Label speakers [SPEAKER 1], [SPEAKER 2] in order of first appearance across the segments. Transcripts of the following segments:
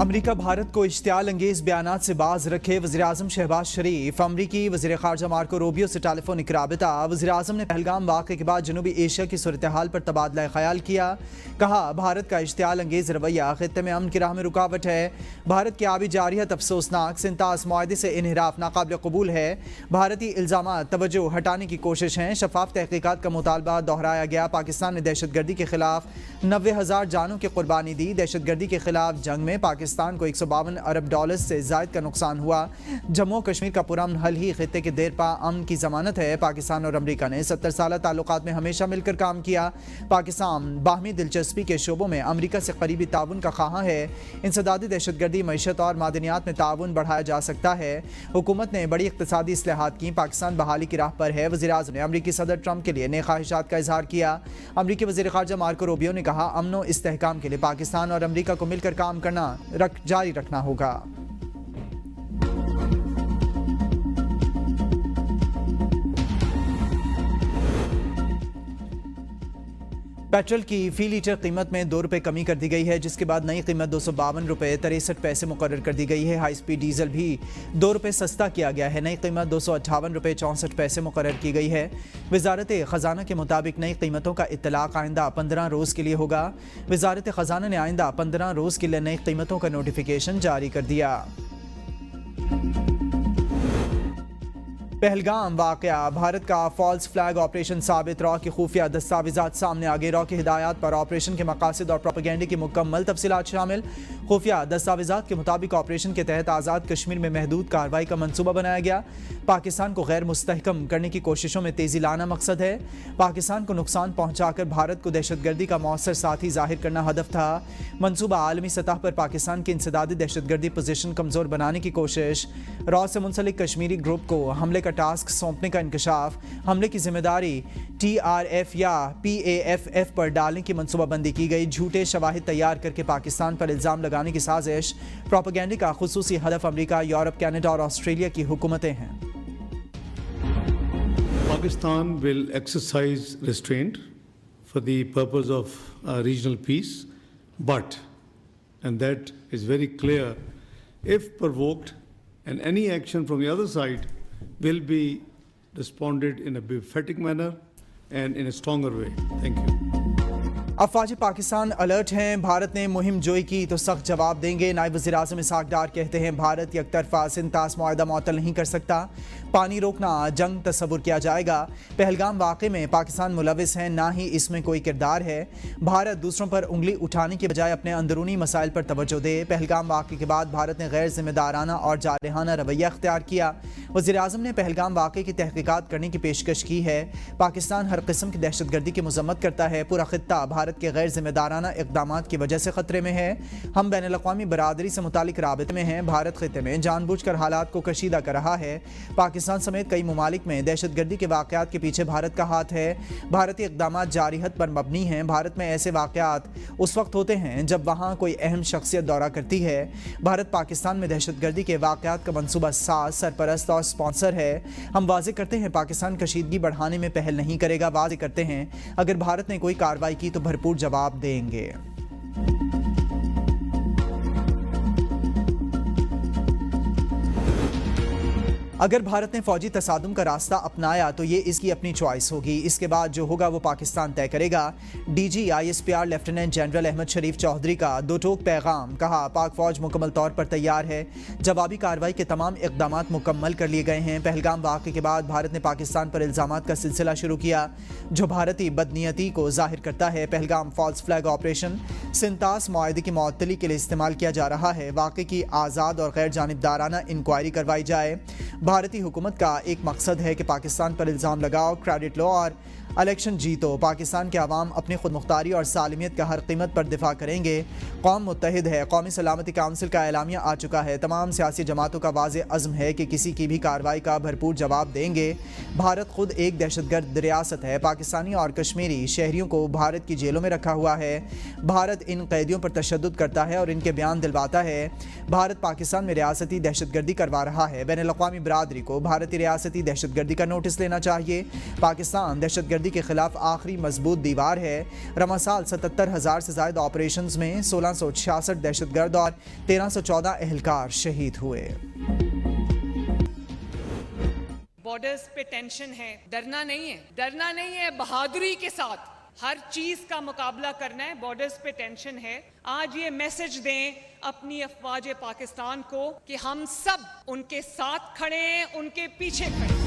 [SPEAKER 1] अमरीका भारत को इश्तियाल अंगेज बयानात से बाज रखे। वज़ीर-ए-आज़म शहबाज शरीफ अमरीकी वज़ीर ख़ारजा मार्को रूबियो से टेलीफोनिक राबिता। वज़ीर-ए-आज़म ने पहलगाम वाक़े के बाद जनूबी एशिया की सूरत हाल पर तबादला ख्याल किया। कहा, भारत का इश्तियाल अंगेज रवैया ख़ित्ते में अमन की राह में रुकावट है। भारत की आबी जारियत अफसोसनाक, सिंतास मुआहदे से इन्हिराफ नाकाबिल कबूल है। भारतीय इल्ज़ामात तवज्जो हटाने की कोशिश हैं। शफाफ तहक़ीक़ात का मुतालबा दोहराया गया। पाकिस्तान ने दहशतगर्दी के खिलाफ 90,000 जानों की कुर्बानी दी। दहशतगर्दी के खिलाफ जंग में पाकिस्तान को 152 अरब डॉलर से ज़ायद का नुकसान हुआ। जम्मू कश्मीर का पुरअमन हल ही खित्ते के देरपा अमन की ज़मानत है। पाकिस्तान और अमरीका ने 70 साल ताल्लुकात में हमेशा मिलकर काम किया। पाकिस्तान बाहमी दिलचस्पी के शोबों में अमरीका से करीबी ताउन का ख़्वाहां है। इंसदादी दहशतगर्दी, मईशत और मादनियात में ताउन बढ़ाया जा सकता है। हुकूमत ने बड़ी इक़्तिसादी इस्लाहात की। पाकिस्तान बहाली की राह पर है। वज़ीर-ए-आज़म ने अमरीकी सदर ट्रंप के लिए नेक ख्वाहिशात का इजहार किया। अमरीकी वज़ीर ख़ारजा मार्को रूबियो ने कहा, अमन व इस्तेहकाम के लिए पाकिस्तान और अमरीका को मिलकर काम करना जारी रखना होगा। पेट्रोल की फी लीटर कीमत में 2 रुपये कमी कर दी गई है, जिसके बाद नई कीमत 252 रुपये 63 पैसे मुकर्रर कर दी गई है। हाई स्पीड डीजल भी 2 रुपये सस्ता किया गया है। नई कीमत 258 रुपये 64 पैसे मुकर्रर की गई है। वजारत ख़जाना के मुताबिक नई कीमतों का इत्तलाक आइंदा 15 रोज़ के लिए होगा। वजारत ख़जाना ने आइंदा 15 रोज़ के लिए नई कीमतों का नोटिफिकेशन जारी कर दिया। पहलगाम वाक़या भारत का फॉल्स फ्लैग ऑपरेशन साबित। रॉ की खुफिया दस्तावेज़ात सामने आ गए। रॉ की हिदायत पर ऑपरेशन के मकासद और प्रोपेगेंडे की मुकम्मल तफसीलात शामिल। खुफिया दस्तावेज़ात के मुताबिक ऑपरेशन के तहत आज़ाद कश्मीर में महदूद कार्रवाई का मनसूबा बनाया गया। पाकिस्तान को गैर मुस्तहकम करने की कोशिशों में तेज़ी लाना मकसद है। पाकिस्तान को नुकसान पहुँचाकर भारत को दहशतगर्दी का मौसर साथी ज़ाहिर करना हदफ था। मनसूबा आलमी सतह पर पाकिस्तान की इंसदादी दहशतगर्दी पोजीशन कमज़ोर बनाने की कोशिश। रॉ से मुंसलिक कश्मीरी ग्रुप को हमले का टास्क सौंपने का इंकशाफ। हमले की जिम्मेदारी TRF या PAFF पर डालने की मनसूबाबंदी की गई। झूठे शवाहिद तैयार करके पाकिस्तान पर इल्ज़ाम लगाने की साजिश। प्रोपेगेंडे का खुसूसी हदफ अमरीका, यूरोप, कनाडा और ऑस्ट्रेलिया की हुकूमतें हैं।
[SPEAKER 2] Pakistan will exercise restraint for the purpose of regional peace, but, and that is very clear, if provoked, and any action from the other side will be responded in a emphatic manner and in a stronger way. Thank you.
[SPEAKER 1] अफवाज Pakistan alert हैं। भारत ने मुहिम जोई की तो सख्त जवाब देंगे। नायब वज़ीर-ए-आज़म इसहाक डार कहते हैं, भारत यकतरफा सिंतास मुआहदा मुअत्तल नहीं कर सकता। पानी रोकना जंग तस्वुर किया जाएगा। पहलगाम वाक़े में पाकिस्तान मुलविस है, ना ही इसमें कोई किरदार है। भारत दूसरों पर उंगली उठाने की बजाय अपने अंदरूनी मसाइल पर तवज्जो दे। पहलगाम वाक़े के बाद भारत ने गैर जिम्मेदाराना और जारहाना रवैया अख्तियार किया। वज़ीर-ए-आज़म ने पहलगाम वाक़े की तहक़ीक़ात करने की पेशकश की है। पाकिस्तान हर किस्म की दहशतगर्दी की मज़म्मत करता है। पूरा खित्ता भारत के गैर जिम्मेदाराना इक़दामात की वजह से ख़तरे में है। हम बैनुल-अक़वामी बरादरी से मुतालिक राबिते में हैं। भारत खित्ते में जानबूझकर हालात को कशीदा कर रहा है। पाकिस्तान समेत कई ममालिक में दहशतगर्दी के वाक़यात के पीछे भारत का हाथ है। भारतीय इक़दामात जारिहत पर मबनी हैं। भारत में ऐसे वाक़यात उस वक्त होते हैं जब वहाँ कोई अहम शख्सियत दौरा करती है। भारत पाकिस्तान में दहशतगर्दी के वाक़यात का मनसूबा साज, सरपरस्त और स्पॉन्सर है। हम वाज़ेह करते हैं, पाकिस्तान कशीदगी बढ़ाने में पहल नहीं करेगा। वाज़ेह करते हैं, अगर भारत ने कोई कार्रवाई की तो भरपूर जवाब देंगे। अगर भारत ने फौजी तसादुम का रास्ता अपनाया तो ये इसकी अपनी चॉइस होगी। इसके बाद जो होगा वो पाकिस्तान तय करेगा। DG ISPR lieutenant general Ahmed Sharif Chaudhry का दो टोक पैगाम। कहा, पाक फौज मुकम्मल तौर पर तैयार है। जवाबी कार्रवाई के तमाम इक़दामात मुकम्मल कर लिए गए हैं। पहलगाम वाक़े के बाद भारत ने पाकिस्तान पर इल्ज़ामात का सिलसिला शुरू किया जो भारतीय बदनीयती को जाहिर करता है। पहलगाम फॉल्स फ्लैग ऑपरेशन सिंतास मुआहदे की मुअत्तली के लिए इस्तेमाल किया जा रहा है। वाक़े की आज़ाद और गैर जानिबदाराना इंक्वायरी करवाई जाए। भारतीय हुकूमत का एक मकसद है कि पाकिस्तान पर इल्ज़ाम लगाओ, क्रेडिट लो और इलेक्शन जीतो। पाकिस्तान के अवाम अपनी खुद मुख्तारी और सालमियत का हर कीमत पर दिफा करेंगे। कौम मुत्तहिद है। कौमी सलामती काउंसिल का एलामिया आ चुका है। तमाम सियासी जमातों का वाज़ेह अज़्म है कि किसी की भी कार्रवाई का भरपूर जवाब देंगे। भारत खुद एक दहशतगर्द रियासत है। पाकिस्तानी और कश्मीरी शहरियों को भारत की जेलों में रखा हुआ है। भारत इन कैदियों पर तशद्दुद करता है और इनके बयान दिलवाता है। भारत पाकिस्तान में रियासती दहशतगर्दी करवा रहा है। बैनुल-अक़वामी बरादरी को भारतीय रियासती दहशतगर्दी का नोटिस लेना चाहिए। पाकिस्तान दहशतगर्दी گردی کے خلاف آخری مضبوط دیوار ہے۔ رواں سال 77,000 سے زائد آپریشنز میں 1666 دہشت گرد اور 1314 اہلکار شہید ہوئے۔
[SPEAKER 3] بارڈرز پہ ٹینشن ہے، ڈرنا نہیں ہے، بہادری کے ساتھ ہر چیز کا مقابلہ کرنا ہے۔ بارڈرز پہ ٹینشن ہے، آج یہ میسج دیں اپنی افواج پاکستان کو کہ ہم سب ان کے ساتھ کھڑے ہیں، ان کے پیچھے کھڑے ہیں۔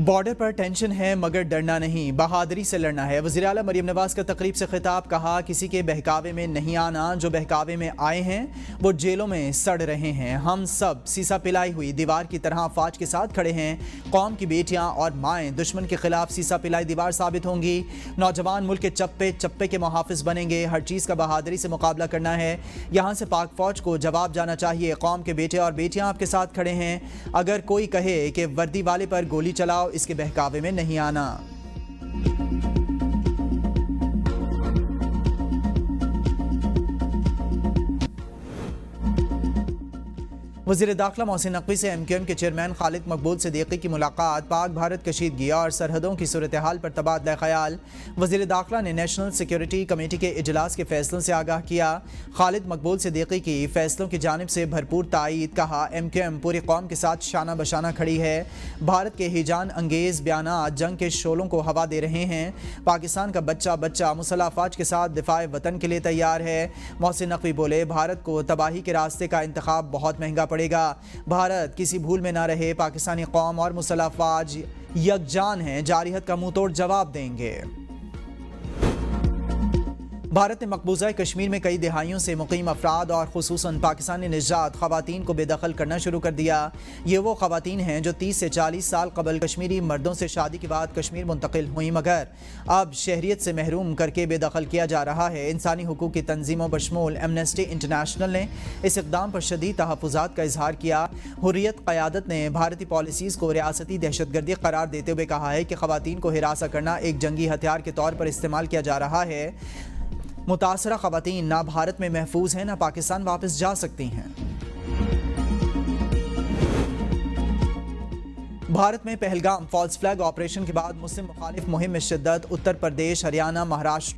[SPEAKER 1] بارڈر پر ٹینشن ہے مگر ڈرنا نہیں، بہادری سے لڑنا ہے۔ وزیر اعلیٰ مریم نواز کا تقریب سے خطاب، کہا کسی کے بہکاوے میں نہیں آنا، جو بہکاوے میں آئے ہیں وہ جیلوں میں سڑ رہے ہیں۔ ہم سب سیسا پلائی ہوئی دیوار کی طرح افواج کے ساتھ کھڑے ہیں۔ قوم کی بیٹیاں اور مائیں دشمن کے خلاف سیسا پلائی دیوار ثابت ہوں گی۔ نوجوان ملک کے چپے چپے کے محافظ بنیں گے۔ ہر چیز کا بہادری سے مقابلہ کرنا ہے۔ یہاں سے پاک فوج کو جواب جانا چاہیے۔ قوم کے بیٹے اور بیٹیاں آپ کے ساتھ کھڑے ہیں۔ اگر کوئی کہے کہ وردی والے پر گولی چلاؤ، اس کے بہکاوے میں نہیں آنا۔ وزیر داخلہ محسن نقوی سے ایم کیو ایم کے چیئرمین خالد مقبول صدیقی کی ملاقات، پاک بھارت کشیدگی اور سرحدوں کی صورتحال پر تبادلہ خیال۔ وزیر داخلہ نے نیشنل سیکیورٹی کمیٹی کے اجلاس کے فیصلوں سے آگاہ کیا۔ خالد مقبول صدیقی کی فیصلوں کی جانب سے بھرپور تائید، کہا ایم کیو ایم پوری قوم کے ساتھ شانہ بشانہ کھڑی ہے۔ بھارت کے ہیجان انگیز بیانات جنگ کے شعلوں کو ہوا دے رہے ہیں۔ پاکستان کا بچہ مسلح افواج کے ساتھ دفاع وطن کے لیے تیار ہے۔ محسن نقوی بولے، بھارت کو تباہی کے راستے کا انتخاب بہت مہنگا پڑے گا۔ بھارت کسی بھول میں نہ رہے۔ پاکستانی قوم اور مسلح افواج یکجان ہیں، جارحیت کا منہ توڑ جواب دیں گے۔ بھارت نے مقبوضہ کشمیر میں کئی دہائیوں سے مقیم افراد اور خصوصاً پاکستانی نژاد خواتین کو بے دخل کرنا شروع کر دیا۔ یہ وہ خواتین ہیں جو 30 سے 40 سال قبل کشمیری مردوں سے شادی کے بعد کشمیر منتقل ہوئیں، مگر اب شہریت سے محروم کر کے بے دخل کیا جا رہا ہے۔ انسانی حقوق کی تنظیموں بشمول ایمنسٹی انٹرنیشنل نے اس اقدام پر شدید تحفظات کا اظہار کیا۔ حریت قیادت نے بھارتی پالیسیز کو ریاستی دہشت گردی قرار دیتے ہوئے کہا ہے کہ خواتین کو ہراساں کرنا ایک جنگی ہتھیار کے طور پر استعمال کیا جا رہا ہے۔ متاثرہ خواتین نہ بھارت میں محفوظ ہیں، نہ پاکستان واپس جا سکتی ہیں۔ بھارت میں پہلگام فالس فلیگ آپریشن کے بعد مسلم مخالف مہم میں شدت۔ اتر پردیش، ہریانہ، مہاراشٹر،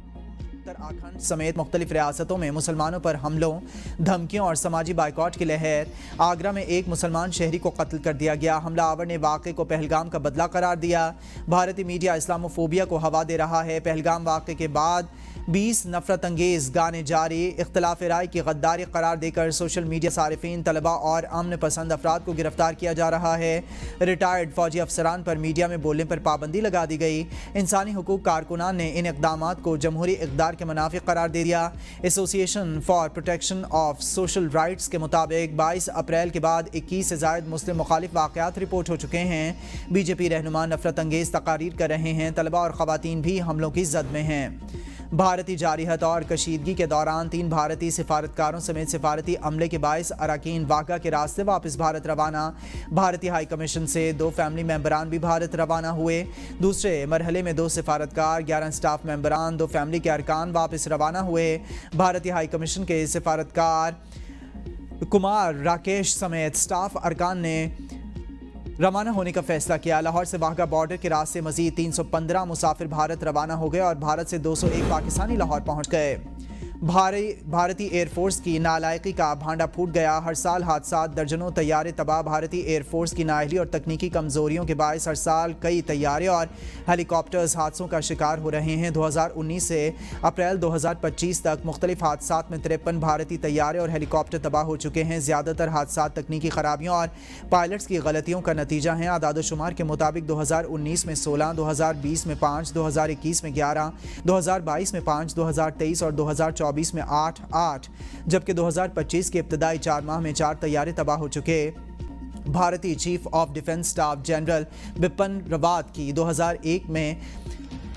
[SPEAKER 1] اتراکھنڈ سمیت مختلف ریاستوں میں مسلمانوں پر حملوں، دھمکیوں اور سماجی بائیکاٹ کی لہر۔ آگرہ میں ایک مسلمان شہری کو قتل کر دیا گیا۔ حملہ آور نے واقعے کو پہلگام کا بدلہ قرار دیا۔ بھارتی میڈیا اسلاموفوبیا کو ہوا دے رہا ہے۔ پہلگام واقعے کے بعد 20 نفرت انگیز گانے جاری، اختلاف رائے کی غداری قرار دے کر سوشل میڈیا صارفین، طلباء اور امن پسند افراد کو گرفتار کیا جا رہا ہے۔ ریٹائرڈ فوجی افسران پر میڈیا میں بولنے پر پابندی لگا دی گئی۔ انسانی حقوق کارکنان نے ان اقدامات کو جمہوری اقدار کے منافی قرار دے دیا۔ ایسوسی ایشن for protection of social rights کے مطابق 22 اپریل کے بعد 21 سے زائد مسلم مخالف واقعات رپورٹ ہو چکے ہیں۔ بی جے پی رہنما نفرت انگیز تقاریر کر رہے ہیں۔ طلباء اور خواتین بھی حملوں کی زد میں ہیں۔ بھارتی جارحیت اور کشیدگی کے دوران 3 بھارتی سفارتکاروں سمیت سفارتی عملے کے 22 اراکین واگا کے راستے واپس بھارت روانہ۔ بھارتی ہائی کمیشن سے 2 فیملی ممبران بھی بھارت روانہ ہوئے۔ دوسرے مرحلے میں 2 سفارتکار، 11 سٹاف ممبران، 2 فیملی کے ارکان واپس روانہ ہوئے۔ بھارتی ہائی کمیشن کے سفارتکار کمار راکیش سمیت سٹاف ارکان نے روانہ ہونے کا فیصلہ کیا۔ لاہور سے واہگہ بارڈر کے راستے مزید 315 مسافر بھارت روانہ ہو گئے اور بھارت سے 201 پاکستانی لاہور پہنچ گئے۔ بھارتی ایئر فورس کی نالائقی کا بھانڈا پھوٹ گیا۔ ہر سال حادثات، درجنوں طیارے تباہ۔ بھارتی ایئر فورس کی نااہلی اور تکنیکی کمزوریوں کے باعث ہر سال کئی طیارے اور ہیلی کاپٹرز حادثوں کا شکار ہو رہے ہیں۔ 2019 سے اپریل 2025 تک مختلف حادثات میں 53 بھارتی طیارے اور ہیلی کاپٹر تباہ ہو چکے ہیں۔ زیادہ تر حادثات تکنیکی خرابیوں اور پائلٹس کی غلطیوں کا نتیجہ ہیں۔ اعداد و شمار کے مطابق 2019 میں 16، 2020 میں 5، 2021 میں 11، 2022 میں 5، 2023 اور 2024 میں 8 جبکہ 2025 کے ابتدائی 4 ماہ میں 4 طیارے تباہ ہو چکے۔ بھارتی chief of defence staff general Bipin Rawat کی 2001 میں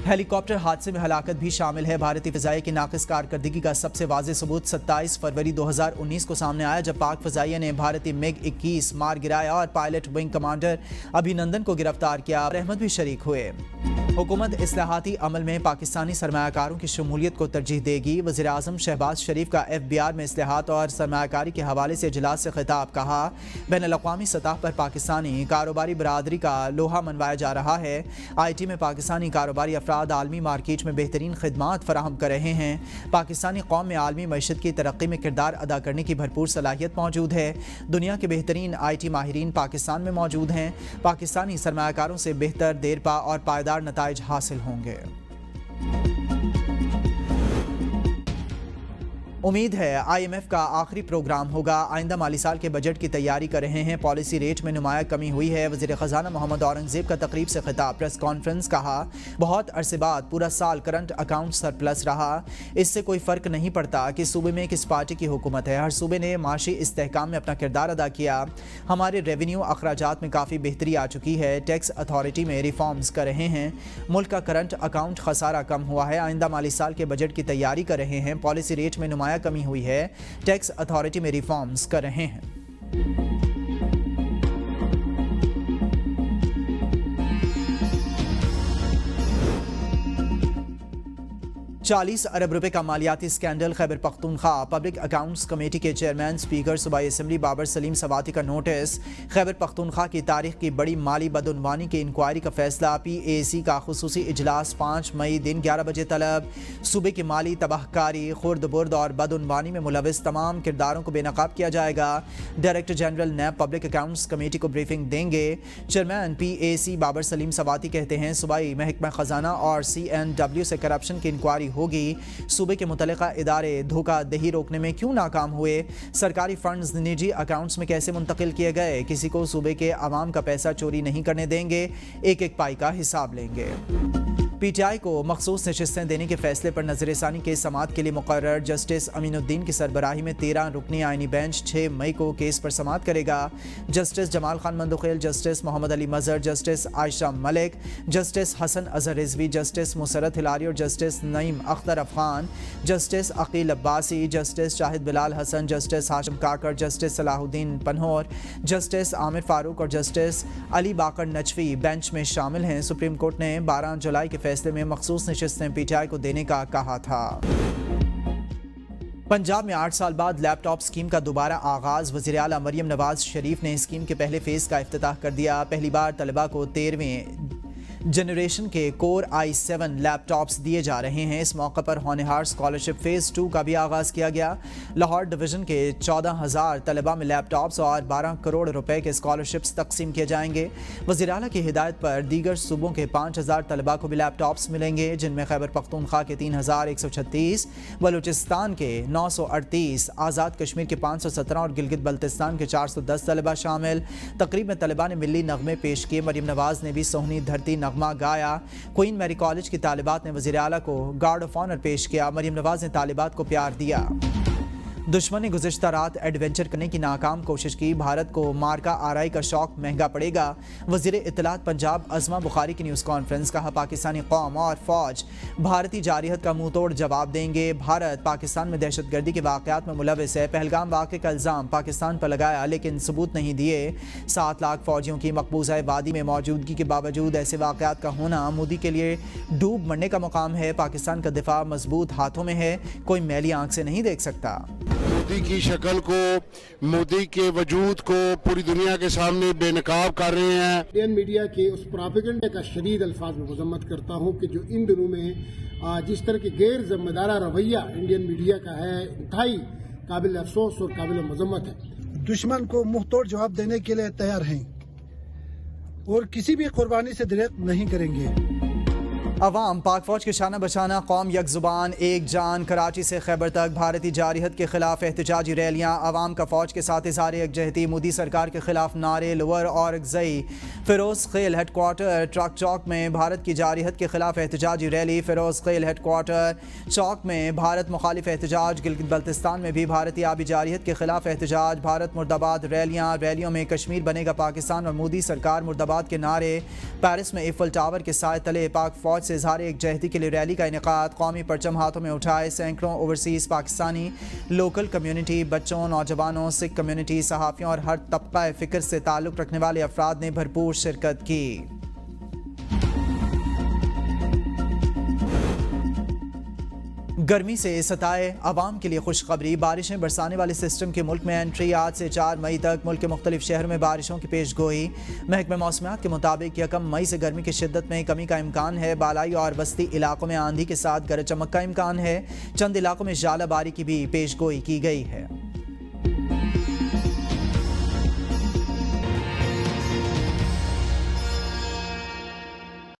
[SPEAKER 1] ہیلی کاپٹر حادثے میں ہلاکت بھی شامل ہے۔ بھارتی فضائیہ کی ناقص کارکردگی کا سب سے واضح ثبوت 27 فروری 2019 کو سامنے آیا، جب پاک فضائیہ نے بھارتی MiG 21 مار گرایا اور پائلٹ ونگ کمانڈر ابھینندن کو گرفتار کیا۔ احمد بھی شریک ہوئے۔ हुकूमत इस्लाहाती अमल में पाकिस्तानी सरमायाकारों की शमूलियत को तरजीह देगी। वज़ीर-ए-आज़म शहबाज शरीफ का FBR में इस्लाहात और सरमायाकारी के हवाले से इजलास से खिताब। कहा, बैनुल-अक़वामी सतह पर पाकिस्तानी कारोबारी बरादरी का लोहा मनवाया जा रहा है। IT में पाकिस्तानी कारोबारी अफराद आलमी मार्केट में बेहतरीन खिदमात फराहम कर रहे हैं। पाकिस्तानी कौम में आलमी मईशत की तरक्की में किरदार अदा करने की भरपूर सलाहियत मौजूद है। दुनिया के बेहतरीन IT माहिरीन पाकिस्तान में मौजूद हैं। पाकिस्तानी सरमायाकारों से बेहतर, देरपा और पायदार नताइज हासिल होंगे। उम्मीद है IMF का आखिरी प्रोग्राम होगा। आइंदा माली साल के बजट की तैयारी कर रहे हैं। पॉलिसी रेट में नुमाया कमी हुई है। वज़ीर ख़जाना मोहम्मद औरंगज़ेब का तकरीब से खिताब। Press conference. कहा, बहुत अरसे बाद पूरा साल करंट अकाउंट सरप्लस रहा। इससे कोई फ़र्क नहीं पड़ता कि सूबे में किस पार्टी की हुकूमत है। हर सूबे ने माशी इस्तेहकाम में अपना किरदार अदा किया। हमारे रेवेन्यू अखराजात में काफ़ी बेहतरी आ चुकी है। टैक्स अथॉरिटी में रिफॉर्म्स कर रहे हैं। मुल्क का करंट अकाउंट खसारा कम हुआ है। आइंदा माली साल के बजट की तैयारी कर रहे हैं। पॉलिसी रेट में नुमाया कमी हुई है। टैक्स अथॉरिटी में रिफॉर्म्स कर रहे हैं। 40 अरब रुपए का मालियाती scandal. Khyber Pakhtunkhwa public accounts committee के चेयरमैन स्पीकर सूबाई असम्बली बाबर सलीम सवाती का नोटिस। खैबर पख्तूनख्वा की तारीख की बड़ी माली बदउनवानी की इंक्वायरी का फैसला। PAC का खुसूसी इजलास 5 मई दिन 11 बजे तलब। सूबे की माली तबाहकारी, खुर्द बुर्द और बदउनवानी में मुलविस तमाम किरदारों को बेनकाब किया जाएगा। डायरेक्टर जनरल नैब पब्लिक अकाउंट्स कमेटी को ब्रीफिंग देंगे। चेयरमैन PAC बाबर सलीम सवाती कहते हैं, सूबाई महकमा खजाना और CNW से करप्शन की इंक्वायरी होगी। सूबे के मुतल्लिका इदारे धोखाधड़ी रोकने में क्यों नाकाम हुए? सरकारी फंड्स निजी अकाउंट्स में कैसे मुंतकिल किए गए? किसी को सूबे के अवाम का पैसा चोरी नहीं करने देंगे। एक एक पाई का हिसाब लेंगे। PTI को मखसूस नशिस्तें देने के फैसले पर नज़रसानी के समाअत के लिए मुकर्रर। जस्टिस अमीनुद्दीन की सरबराही में 13 रुकनी आइनी बेंच 6 मई को केस पर समाअत करेगा। Justice Jamal Khan Mandokhail, justice Muhammad Ali Mazhar, justice Ayesha Malik, justice Hasan Azhar Rizvi, justice Musarrat Hilali और justice Naeem Akhtar Afghan, justice Aqeel Abbasi, justice Shahid Bilal Hassan, justice Hashim Kakar, justice Salahuddin Panhwar, justice Amir Farooq और जस्टिस अली बाकर नजफी बेंच में शामिल हैं। सुप्रीम कोर्ट ने 12 जुलाई के फैसले में मखसूस नशिस्तें PTI को देने का कहा था। पंजाब में 8 साल बाद लैपटॉप स्कीम का दोबारा आगाज। वज़ीर आला मरियम नवाज शरीफ ने स्कीम के पहले फेज का इफ्तिताह कर दिया। पहली बार तलबा को 13वें जनरेशन के कोर i7 लैपटॉप्स दिए जा रहे हैं। इस मौके पर होनहार स्कॉलरशिप फेज़ 2 का भी आगाज़ किया गया। लाहौर डिवीज़न के 14,000 तलबा में लैपटॉप्स और 12 करोड़ रुपए के स्कॉलरशिप्स तकसीम किए जाएंगे। वज़ीर आला की हिदायत पर दीगर सूबों के 5,000 तलबा को भी लैपटॉप्स मिलेंगे, जिनमें खैबर पख्तूनख्वा के 3,136, बलूचिस्तान के 938, आज़ाद कश्मीर के 517 और गिलगित बल्तिस्तान के 410 तलबा शामिल। तकरीब में तलबा ने मिली नगमे पेश किए। मरियम नवाज ने भी सोहनी धरती नगमा गाया। क्वीन मैरी कॉलेज की तालिबात ने वज़ीर आला को गार्ड ऑफ ऑनर पेश किया। मरियम नवाज ने तालिबात को प्यार दिया। दुश्मन ने गुज़िश्ता रात एडवेंचर करने की नाकाम कोशिश की। भारत को मार्का आरआई का शौक महंगा पड़ेगा। वज़ीर इत्तलात पंजाब अज़मा बुखारी की न्यूज़ कॉन्फ्रेंस। कहा, पाकिस्तानी कौम और फ़ौज भारतीय जारियत का मुंह तोड़ जवाब देंगे। भारत पाकिस्तान में दहशतगर्दी के वाक़यात में मुलविस है। पहलगाम वाक़े का इल्ज़ाम पाकिस्तान पर लगाया, लेकिन सबूत नहीं दिए। 7 लाख फ़ौजियों की मकबूजा वादी में मौजूदगी के बावजूद ऐसे वाक़यात का होना मोदी के लिए डूब मरने का मुकाम है। पाकिस्तान का दिफा मजबूत हाथों में है, कोई मैली आंख से नहीं देख सकता।
[SPEAKER 4] मोदी की शक्ल को, मोदी के वजूद को पूरी दुनिया के सामने बेनकाब कर रहे हैं।
[SPEAKER 5] इंडियन मीडिया के उस प्रोपेगेंडा का शदीद अल्फाज में मजम्मत करता हूँ कि जो इन दिनों में जिस तरह की गैर जिम्मेदारा रवैया इंडियन मीडिया का है, इंतहाई काबिल अफसोस और काबिल मजम्मत है।
[SPEAKER 6] दुश्मन को मुंह तोड़ जवाब देने के लिए तैयार हैं और किसी भी कुर्बानी से दरेक नहीं करेंगे।
[SPEAKER 1] अवाम पाक फौज के शाना बशाना, कौम यक जुबान एक जान। कराची से खैबर तक भारतीय जारियत के खिलाफ एहतजाजी रैलियां। अवाम का फौज के साथ इज़हार यकजहती। मोदी सरकार के खिलाफ नारे। लोअर और अगजई फिरोज खेल हेडक्वार्टर ट्रक चौक में भारत की जारियत के खिलाफ एहतजाजी रैली। फिरोज खेल हेडक्वार्टर चौक में भारत मुखालिफ एहतजाज। गिलगित बल्तिस्तान में भी भारतीय आबी जारियत के खिलाफ एहतजाज। भारत मुर्दाबाद रैलियां। रैलियों में कश्मीर बनेगा पाकिस्तान और मोदी सरकार मुर्दाबाद के नारे। पेरिस में इफल टावर के साए तले पाक फौज से इज़हार यकजहती के लिए रैली का इनेकाद। कौमी परचम हाथों में उठाए। सैकड़ों ओवरसीज़ पाकिस्तानी, लोकल कम्यूनिटी, बच्चों, नौजवानों, सिख कम्यूनिटी, सहाफ़ियों और हर तबका फ़िक्र से ताल्लुक़ रखने वाले अफराद ने भरपूर शिरकत की। गर्मी से सताए अवाम के लिए खुशखबरी, बारिशें बरसाने वाले सिस्टम के मुल्क में एंट्री। आज से 4 मई तक मुल्क के मुख्तलिफ शहरों में बारिशों की पेश गोई। महकमे मौसमियात के मुताबिक 1 मई से गर्मी की शिद्दत में कमी का इम्कान है। बालाई और वस्ती इलाकों में आंधी के साथ गरज चमक का इम्कान है। चंद इलाकों में ज़ालाबारी की भी पेश गोई की गई है।